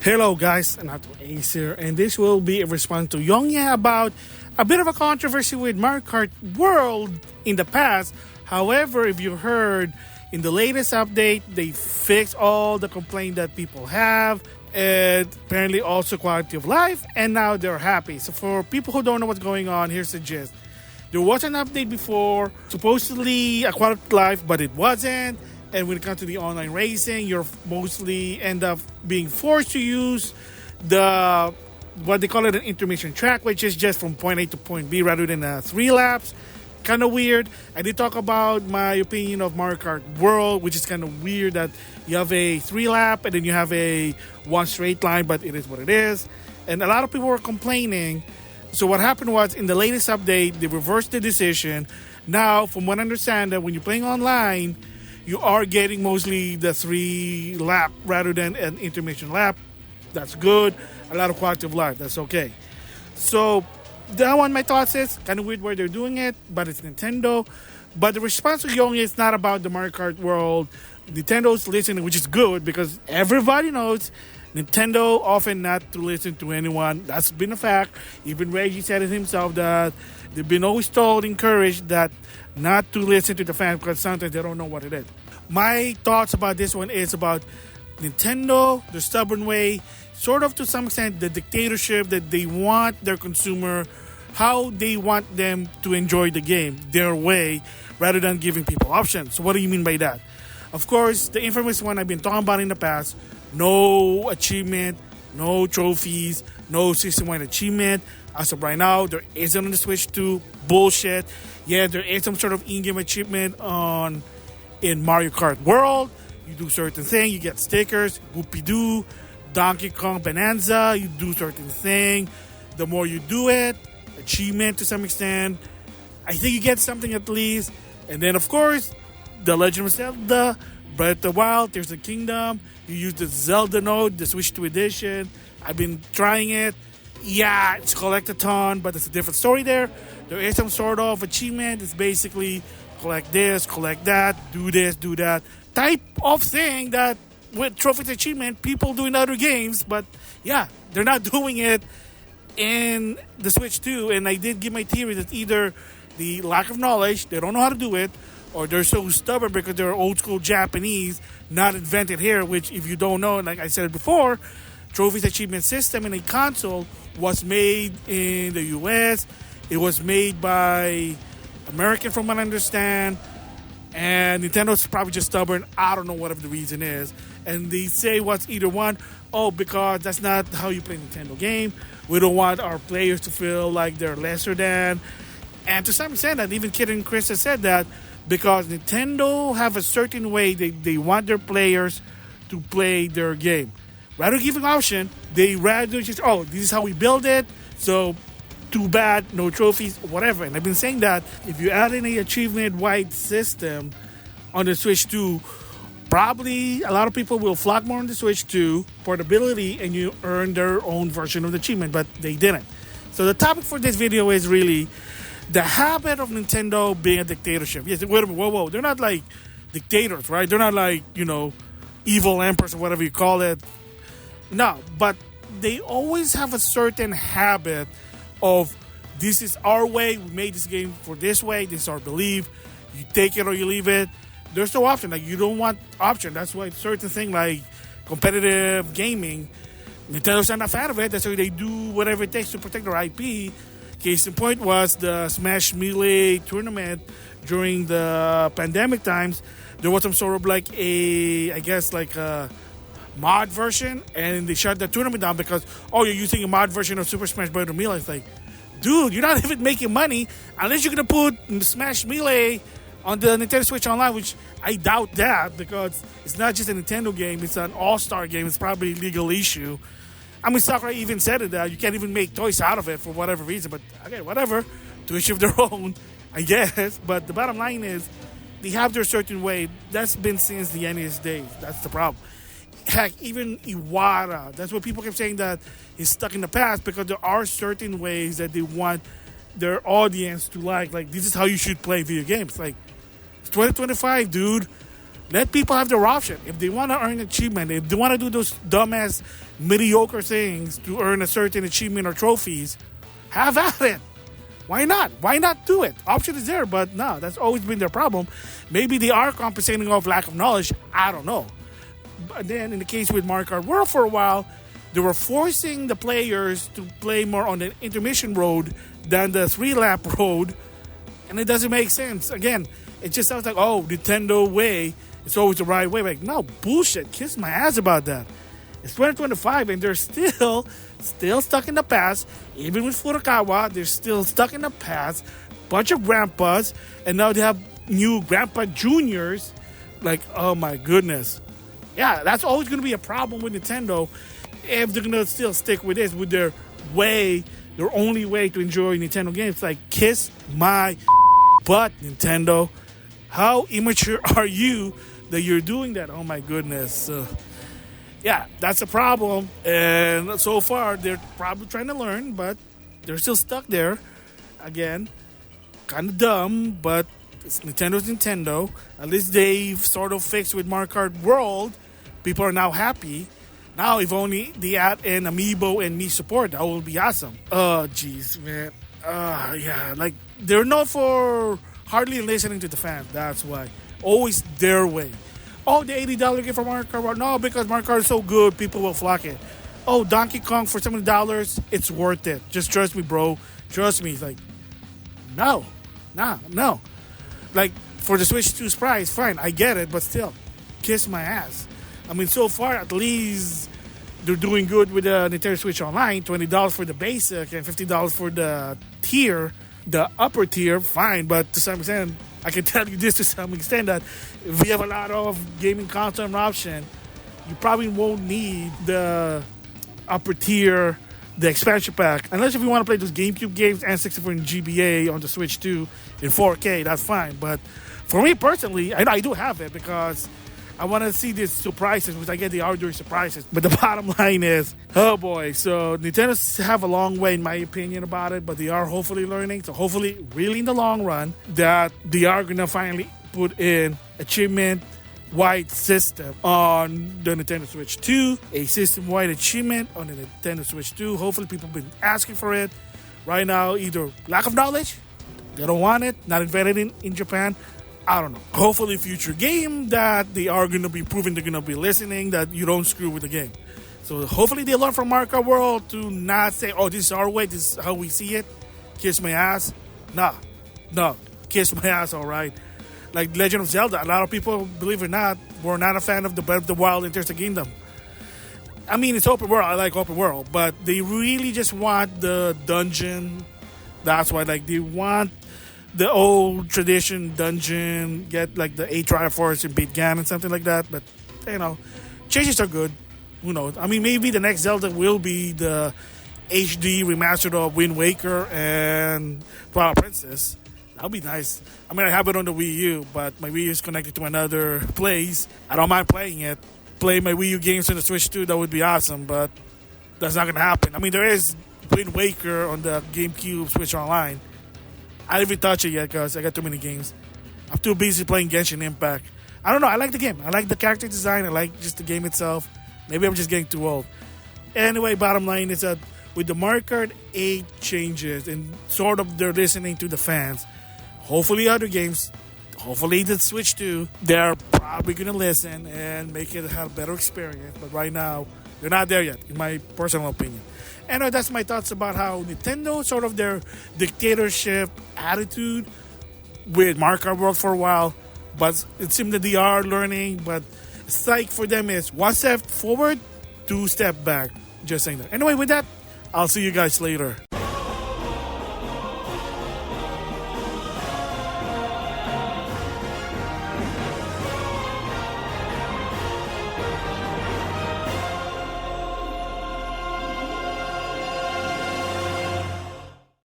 Hello guys, NautoAis here, and this will be a response to Yongyea about a bit of a controversy with Mario Kart World in the past. However, if you heard in the latest update, they fixed all the complaint that people have, and apparently also quality of life, and now they're happy. So for people who don't know what's going on, here's the gist. There was an update before, supposedly a quality of life, but it wasn't. And when it comes to the online racing, you're mostly end up being forced to use the what they call it an intermission track, which is just from point A to point B rather than 3 laps. Kind of weird. I did talk about my opinion of Mario Kart World, which is kind of weird that you have a 3 lap and then you have a one straight line, but it is what it is. And a lot of people were complaining. So what happened was in the latest update, they reversed the decision. Now, from what I understand, that when you're playing online, you are getting mostly the 3 lap rather than an intermission lap. That's good. A lot of quality of life. That's okay. So that one, my thoughts is kind of weird where they're doing it, but it's Nintendo. But the response to Yongyea is not about the Mario Kart World. Nintendo's listening, which is good because everybody knows Nintendo often not to listen to anyone. That's been a fact. Even Reggie said it himself that they've been always told, encouraged that not to listen to the fans because sometimes they don't know what it is. My thoughts about this one is about Nintendo, the stubborn way, sort of to some extent the dictatorship that they want their consumer, how they want them to enjoy the game, their way, rather than giving people options. So what do you mean by that? Of course, the infamous one I've been talking about in the past, no achievement, no trophies, no system-wide achievement. As of right now, there isn't on the Switch 2. Bullshit. Yeah, there is some sort of in-game achievement in Mario Kart World. You do certain thing, you get stickers, whoopie-doo, Donkey Kong Bonanza, you do certain thing. The more you do it, achievement to some extent. I think you get something at least. And then, of course, The Legend of Zelda, Breath of the Wild, Tears of the Kingdom. You use the Zelda node, the Switch 2 edition. I've been trying it. Yeah, it's collectathon, but it's a different story there. There is some sort of achievement. It's basically collect this, collect that, do this, do that. Type of thing that with trophies achievement, people do in other games. But yeah, they're not doing it in the Switch 2. And I did give my theory that either the lack of knowledge, they don't know how to do it, or they're so stubborn because they're old school Japanese, not invented here, which if you don't know, like I said before, trophies achievement system in a console was made in the US. It was made by American from what I understand. And Nintendo's probably just stubborn. I don't know whatever the reason is. And they say what's either one, because that's not how you play a Nintendo game. We don't want our players to feel like they're lesser than. And to some extent, and even Kid and Chris has said that, because Nintendo have a certain way they want their players to play their game. Rather than giving option, they rather just, this is how we build it, so too bad, no trophies, whatever. And I've been saying that if you add in a achievement-wide system on the Switch 2, probably a lot of people will flock more on the Switch 2, portability, and you earn their own version of the achievement, but they didn't. So the topic for this video is really the habit of Nintendo being a dictatorship. Yes, wait a minute, whoa. They're not like dictators, right? They're not like, evil emperors or whatever you call it. No, but they always have a certain habit of this is our way, we made this game for this way, this is our belief, you take it or you leave it. There's no option, like you don't want option. That's why certain thing like competitive gaming, Nintendo's not a fan of it. That's why they do whatever it takes to protect their IP. Case in point was the Smash Melee tournament during the pandemic times. There was some sort of like a mod version, and they shut the tournament down because, you're using a mod version of Super Smash Bros. Melee. It's like, dude, you're not even making money unless you're going to put Smash Melee on the Nintendo Switch Online, which I doubt that because it's not just a Nintendo game, it's an all-star game. It's probably a legal issue. I mean, Sakurai even said it that you can't even make toys out of it for whatever reason. But, okay, whatever. To each of their own, I guess. But the bottom line is they have their certain way. That's been since the NES days. That's the problem. Heck, even Iwata, that's what people keep saying that he's stuck in the past because there are certain ways that they want their audience to like this is how you should play video games. Like, it's 2025, dude. Let people have their option. If they want to earn achievement, if they want to do those dumbass, mediocre things to earn a certain achievement or trophies, have at it. Why not? Why not do it? Option is there, but no, that's always been their problem. Maybe they are compensating off lack of knowledge. I don't know. But then in the case with Mario Kart World for a while, they were forcing the players to play more on the intermission road than the 3-lap road. And it doesn't make sense. Again, it just sounds like, oh, Nintendo way, it's always the right way. Like, no, bullshit. Kiss my ass about that. It's 2025 and they're still stuck in the past. Even with Furukawa, they're still stuck in the past. Bunch of grandpas. And now they have new grandpa juniors. Like, oh my goodness. Yeah, that's always going to be a problem with Nintendo if they're going to still stick with this, with their way, their only way to enjoy Nintendo games. It's like, kiss my butt, Nintendo. How immature are you that you're doing that? Oh my goodness. Yeah, that's a problem. And so far, they're probably trying to learn, but they're still stuck there. Again, kind of dumb, but Nintendo's Nintendo. At least they've sort of fixed with Mario Kart World. People are now happy. Now, if only they add an Amiibo and me support, that will be awesome. Oh, jeez, man. Yeah, like, they're known for hardly listening to the fans. That's why. Always their way. Oh, the $80 gift for Mario Kart World. No, because Mario Kart is so good, people will flock it. Oh, Donkey Kong for $70, it's worth it. Just trust me, bro. Trust me. It's like, no. Like, for the Switch 2's price, fine, I get it, but still, kiss my ass. I mean, so far, at least, they're doing good with the Nintendo Switch Online. $20 for the basic and $50 for the tier. The upper tier, fine, but to some extent, I can tell you this to some extent, that if you have a lot of gaming content option, you probably won't need the upper tier, the expansion pack. Unless if you want to play those GameCube games and 64 in GBA on the Switch 2 in 4K, that's fine. But for me personally, I do have it because I want to see these surprises, which I get the outdoor surprises. But the bottom line is, oh boy, so Nintendo have a long way in my opinion about it, but they are hopefully learning. So hopefully, really in the long run, that they are going to finally put in achievement-wide system on the Nintendo Switch 2, a system-wide achievement on the Nintendo Switch 2. Hopefully people have been asking for it. Right now, either lack of knowledge, they don't want it, not invented in Japan, I don't know. Hopefully future game that they are going to be proving they're going to be listening, that you don't screw with the game. So hopefully they learn from Mario Kart World to not say, oh, this is our way, this is how we see it. Kiss my ass. No. Kiss my ass, all right. Like Legend of Zelda, a lot of people, believe it or not, were not a fan of the Breath of the Wild and Tears of the Kingdom. I mean, it's open world. I like open world. But they really just want the dungeon. That's why, like, they want the old tradition dungeon, get like the 8 Triforce and beat Ganon and something like that. But, you know, changes are good. Who knows? I mean, maybe the next Zelda will be the HD remastered of Wind Waker and Twilight Princess. That would be nice. I mean, I have it on the Wii U, but my Wii U is connected to another place. I don't mind playing it. Play my Wii U games on the Switch 2, that would be awesome, but that's not going to happen. I mean, there is Wind Waker on the GameCube Switch Online. I didn't even touch it yet because I got too many games. I'm too busy playing Genshin Impact. I don't know. I like the game. I like the character design. I like just the game itself. Maybe I'm just getting too old. Anyway, bottom line is that with the Mario Kart 8 changes and sort of they're listening to the fans, hopefully other games, hopefully the Switch 2, they're probably going to listen and make it have a better experience. But right now, they're not there yet, in my personal opinion. Anyway, that's my thoughts about how Nintendo, sort of their dictatorship attitude with Mario Kart World for a while. But it seems that they are learning. But it's like for them is 1 step forward, 2 step back. Just saying that. Anyway, with that, I'll see you guys later.